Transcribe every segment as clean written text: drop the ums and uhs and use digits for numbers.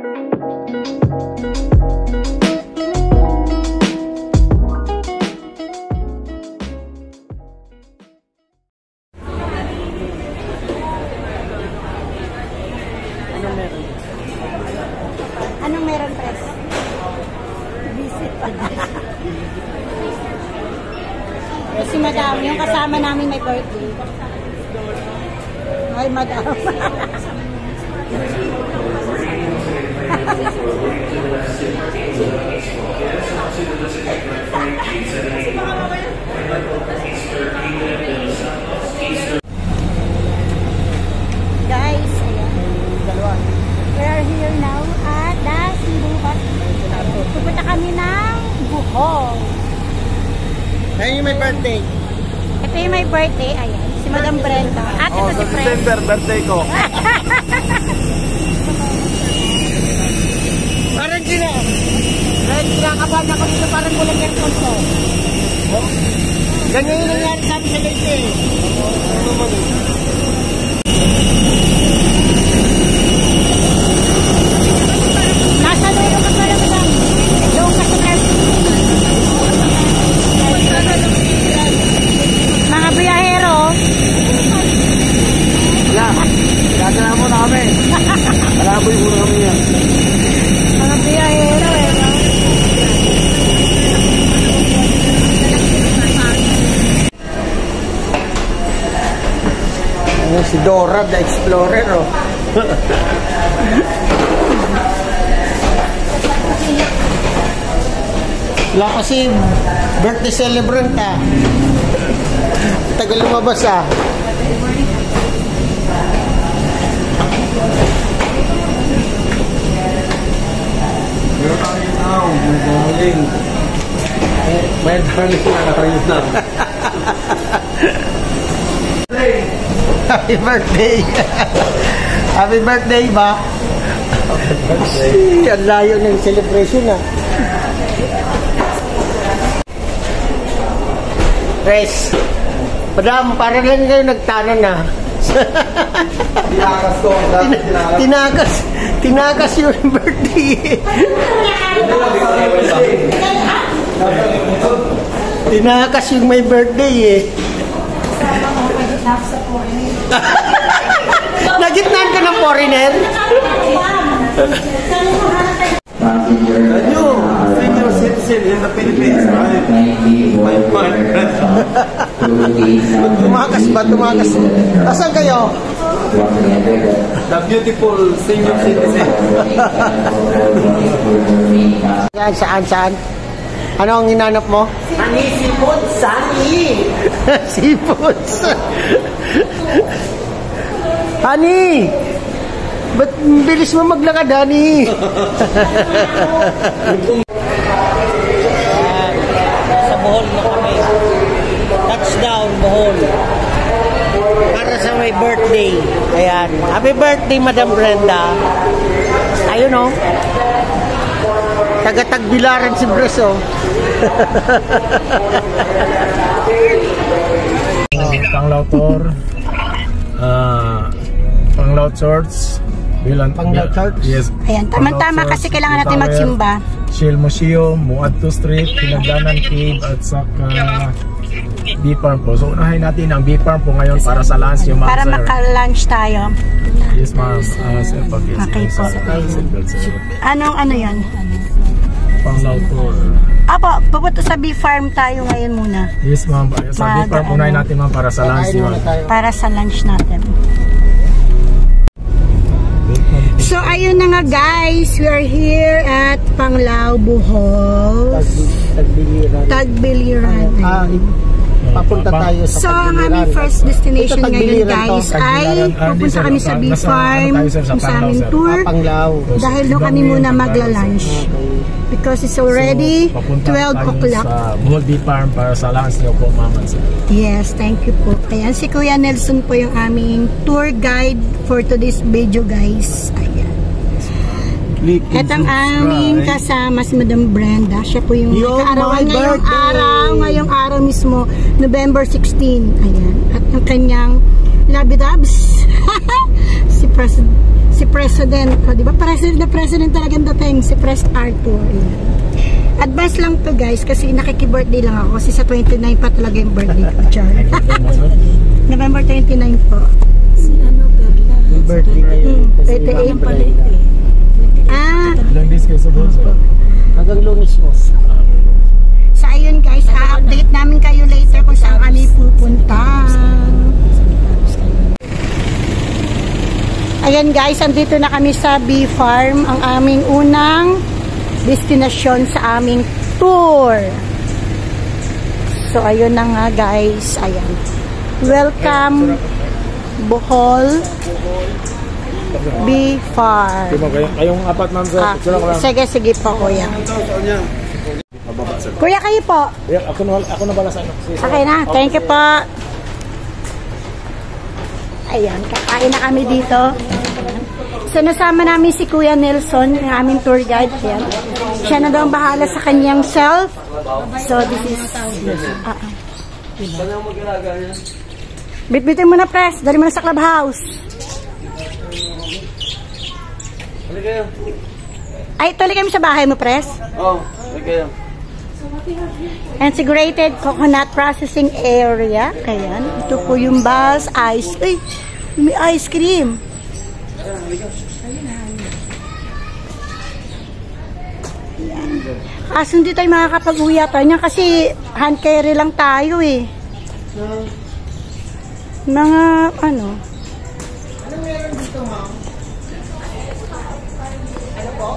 Anong meron, Pres? Visit pa. Si Madam, yung kasama namin may birthday. Ay, Madam. Guys, we are here now at the Cebu Hotel. Pupunta kami ng Bohol. Ayun yung may birthday. Ito yung may birthday. Ayan, si Madam Brenda. At ito si Fred. December, birthday ko. Parang kinakabahan ako dito, parang kulang yung konto. Ganyan yung nangyari sa amin sa Leyte. Nasa lolo ka pala, Madam. Doon ka sa mga biyahero. Wala. Gagana mo na kami. Malaboy muna kami yan. Mga biyahero eh. Ayan si Dora, the Explorer, oh. Wala kasi birthday celebrant, ah. Tagal lumabas, ah. May darling na nakarinig na. Happy birthday! Happy birthday ba? Ang layo ng celebration, ah. Guys, Madam, parang lang kayo nagtanan, ah. Tinakas ko. Tinakas yung birthday. Tinakas yung may birthday, eh. Nagitnaan ka ng foreigner? Ano? Senior citizen in the Philippines, right? Tumakas ba? Tumakas. Asan kayo? The beautiful senior citizen. Yan, saan? Ano ang hinanap mo? Honey, seafood, Sunny. Seafood. Honey! Ba't bilis mo maglakad, Honey? Sa Bohol na kami. Touchdown, Bohol. Para sa may birthday. Ayan. Happy birthday, Madam Brenda. Ayun, oh. Taga-Tagbilaran si Breso. Panglautor, Panglaut Church, Panglaut Church? Yes. Ayan, tama-tama kasi kailangan natin magsimba. Shell Museum, Muadto Street, Pinagdanan Cave, at saka B-Farm po. So unahin natin ang B-Farm po ngayon para sa lunch yung para maka-lunch tayo. Yes, ma'am. Okay po. Ano yan? Panglautor. Apo, pupunta sa B-Farm tayo ngayon muna. Yes, ma'am. Sa B-Farm unahin natin, ma'am, para sa lunch. Para sa lunch natin. So, ayun na nga guys. We are here at Panglao, Bohol. Tagbiliran. Papunta tayo sa so, ang aming first destination ngayon guys ay pupunta kami sa B-Farm sa aming tour. Dahil doon kami muna magla-lunch. Because it's already 12 o'clock. Sa Bohol B-Farm para sa lunch niyo po, ma'am. Yes, thank you po. Ayan, si Kuya Nelson po yung aming tour guide for today's video guys. Ayan. At ang aming kasama si Madam Brenda. Siya po yung kaarawan ngayong araw mismo, November 16. Ayan. At ang kanyang labidabs si Si President, di ba? President talagang dating, si Pres Arthur. Advance lang to guys, kasi nakiki-birthday lang ako. Kasi sa 29 pa talaga yung birthday ko. November 29 po. Si ano, Perla. Yung birthday ngayon. 38 pala. Ilang days kayo sa Bonso? Hanggang Lunes mo. So ayun guys, update namin kayo later kung saan kami pupunta. Ayan guys, andito na kami sa Bee Farm, ang aming unang destinasyon sa aming tour. So ayun na nga guys, ayan. Welcome Bohol Bee Farm. Kayong apat ma'am sa Sige po kuya. Kuya kayo po. Ako na bala sa ano. Okay na, thank you po. Ayan, kakain na kami dito. So, nasama namin si Kuya Nelson, yung aming tour guide. Ayan. Siya na daw ang bahala sa kanyang self. So, this is... Bitbitin mo na, Pres. Dali mo na sa clubhouse. Ay, tuloy kami sa bahay mo, Pres. Oo, okay. Integrated Coconut Processing Area. Ayan. Ito po yung Buzz Ice. Uy, may ice cream. Ayan. Kaso hindi tayo makakapag-uwi ata niya kasi hand carry lang tayo eh. Mga ano. Anong meron dito, ma'am? Ano po?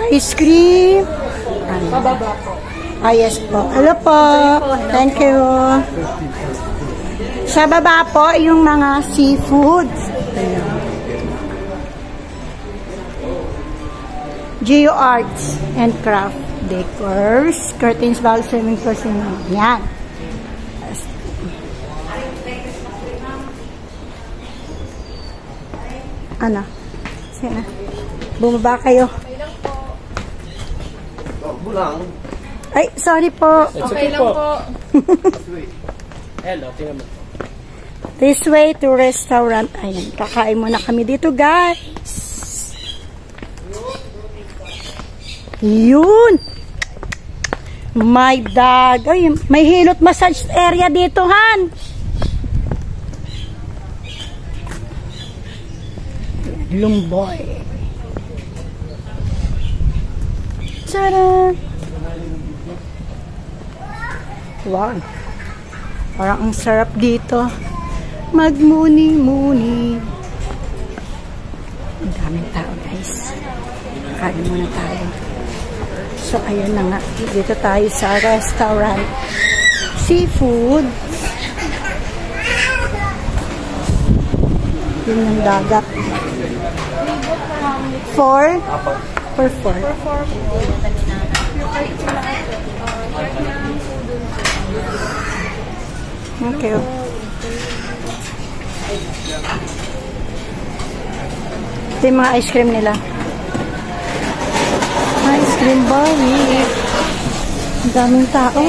Ice cream. Pababa po. Yes po. Hello po. Thank you. Sa baba po, yung mga seafood. Geo Arts and Craft Decors. Curtains, valves, swimming pools. Yan. Ano? Sige. Bumaba kayo. Bulang. Ay, sorry po. Okay lang po. Hello, tingnan mo. This way to restaurant. Ayun, kakain muna kami dito, guys. Yun. My dog. Ay, may hilot massage area dito, Han. Lumboy. Tada! Wow. Parang ang sarap dito. Magmuni-muni. Ang daming tao, guys. Kain muna tayo. So, ayun na nga. Dito tayo sa restaurant. Seafood. Yun yung dagat. 4? Per 4. Okay. Ito yung mga ice cream nila. Ice cream bar. Ang daming tao.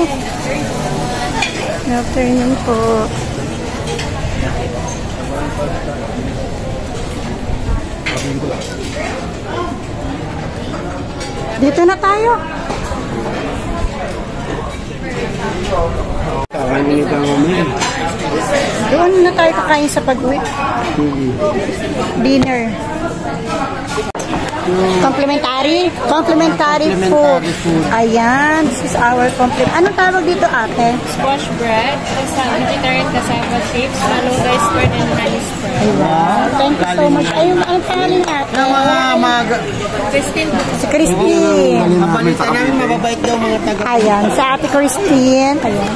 Good afternoon po. Dito na tayo. Doon na tayo kakain sa pag-uwi. Dinner. Complimentary food. Ayan, this is our compliment. Anong tawag dito, ate? Squash bread, vegetarian cassava chips, malunggay spread, and honey spread. Ay, wow. Thank you so much. Ayun, anong pangalan ate? Christine. Si Christine. Mabalitan namin, mababait daw mga taga. Ayan, sa ate Christine. Ayan.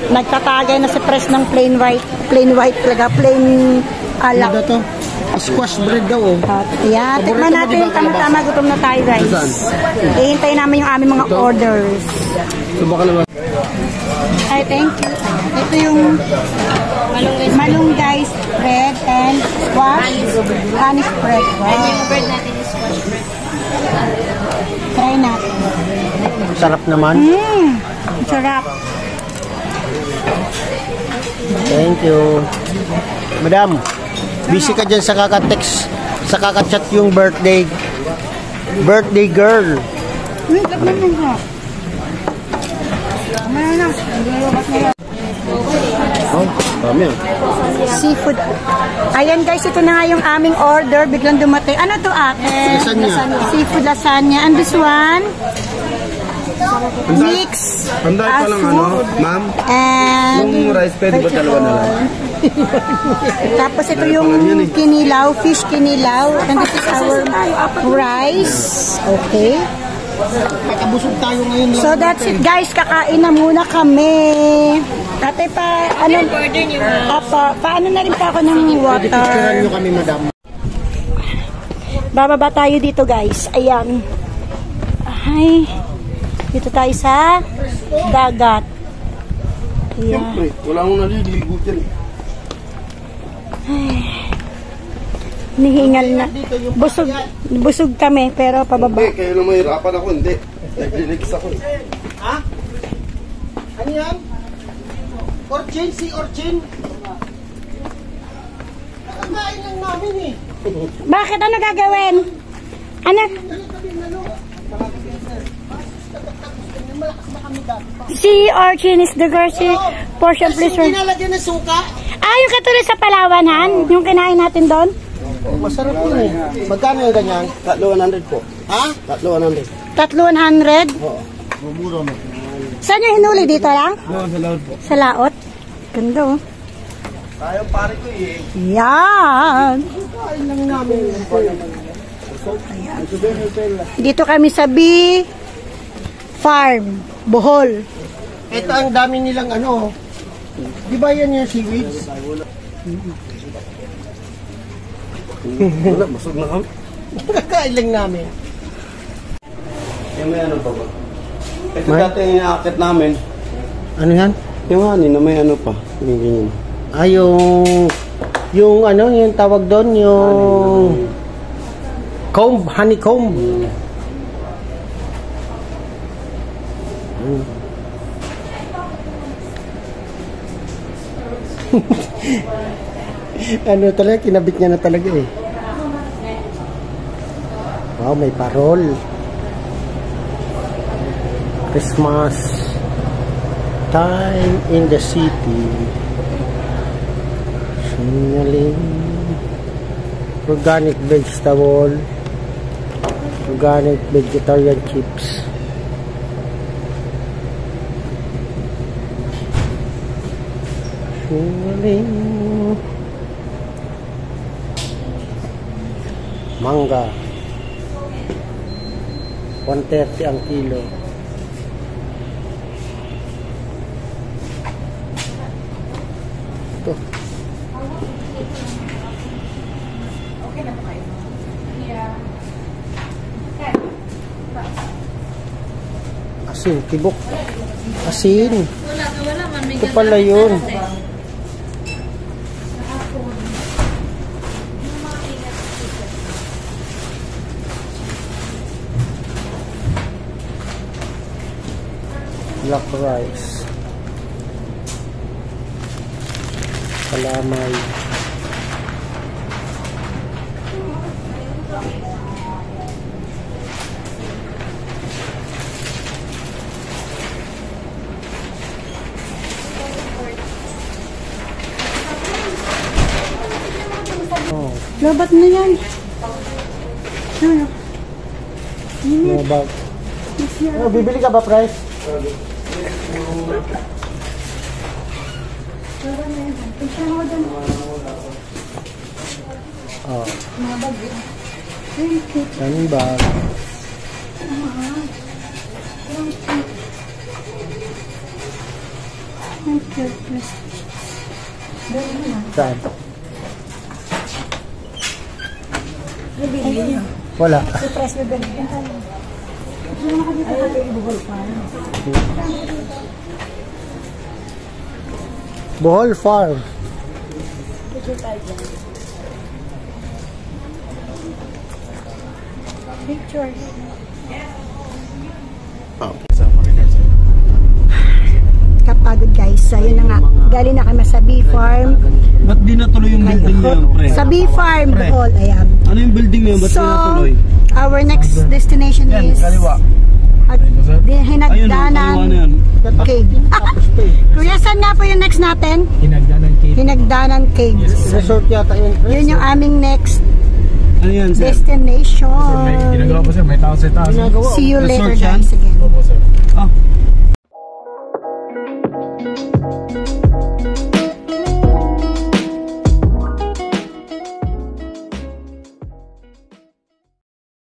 Nagtatagay na si Pres ng plain white talaga, plain alak. Ano to? Squash bread daw, oh. Ayan, tikman natin. Tama-tama, gutom na tayo, guys. Ihintayin namin yung aming mga orders. Subukan naman. Ay, thank you. Ito yung malunggay spread and squash. Honey spread. Wow. And yung bread natin is squash bread. Try natin. Sarap naman. Sarap. Thank you. Madam, busy ka dyan sa kaka-text, sa kaka-chat yung birthday girl. Wait, lang mo. Oh, dami ah. Seafood. Ayan guys, ito na nga yung aming order. Biglang dumating. Ano to ate? Lasagna. Seafood lasagna. And this one? Mix. Panday pa lang ano, ma'am. And Yung rice pwede ba dalawa na lang? tapos ito yung kinilaw, fish kinilaw. And this is our rice. Okay. Nakabusog tayo ngayon. So that's it guys, kakain na muna kami. Ate pa, ano? Order niyo na. Apa, paano na rin pa ako ng water? Picturean nyo kami, madam. Bababa tayo dito guys. Ayan. Ay, dito tayo sa dagat. Ayan. Siyempre, wala akong naliligo dyan. Nihingal na. Busog kami pero pababa. Hindi, kayo na mahirapan ako, hindi. Nagliligs ako. Ha? Ano yan? Orchin? Si Orchin? Nakakain lang namin eh. Bakit? Ano gagawin? Ano? Si Orchin is the grocery portion please. Kasi ginalagyan ng suka. Ah, yung katulad sa Palawanan? Yung kinain natin doon? Oh, masarap yun eh. Magkano yung ganyan? 300 po. Ha? 300. 300? Oo. Mumura mo. Saan yung hinuli? Dito lang? No, sa laot po. Sa laot? Ganda oh. Tayo pare ko eh. Yan! Kain lang namin. Dito kami sa Bee Farm, Bohol. Ito ang dami nilang ano. Di ba yan yung seaweeds? Wala, busog na kami. Kakain lang namin. Yung may ano pa ba? Ito dati yung inaakit namin. Ano yan? Yung hani na may ano pa. Yung ganyan. Ah, yung ano, yung tawag doon, yung comb, honeycomb. Ano talaga, kinabit niya na talaga eh. Wow, may parol. Christmas time in the city. Signaling. Organic vegetable. Organic vegetarian chips. Signaling. Mangga. 130 ang kilo. Ito. Asin, tibok. Asin. Ito pala yun. Black rice. Kalamay. Labat na yan. Ano? Labat. Oh, bibili ka ba, price? Oh. Sandbag. Saan? Wala. Bohol Farm. Picture. Oh. Kapagod guys. So, yun na nga. galing na kami sa Bee Farm. Ba't di natuloy yung building niyo, pre? Sa Bee Farm, Bohol. Ayan. Ano yung building niyo? Ba't di So, natuloy? our next destination Yan, is kaliwa. Ayun, Hinagdanan kaliwa na yan. Cave. Kuya, saan nga po yung next natin? Hinagdanan Cave. Hinagdanan Cave. Resort yata yun. Yun yung aming next Ano yan, sir? destination. Sir, may ginagawa po sir, may tao sa taas. See you later Resort yan? guys again. Opo sir. Ah,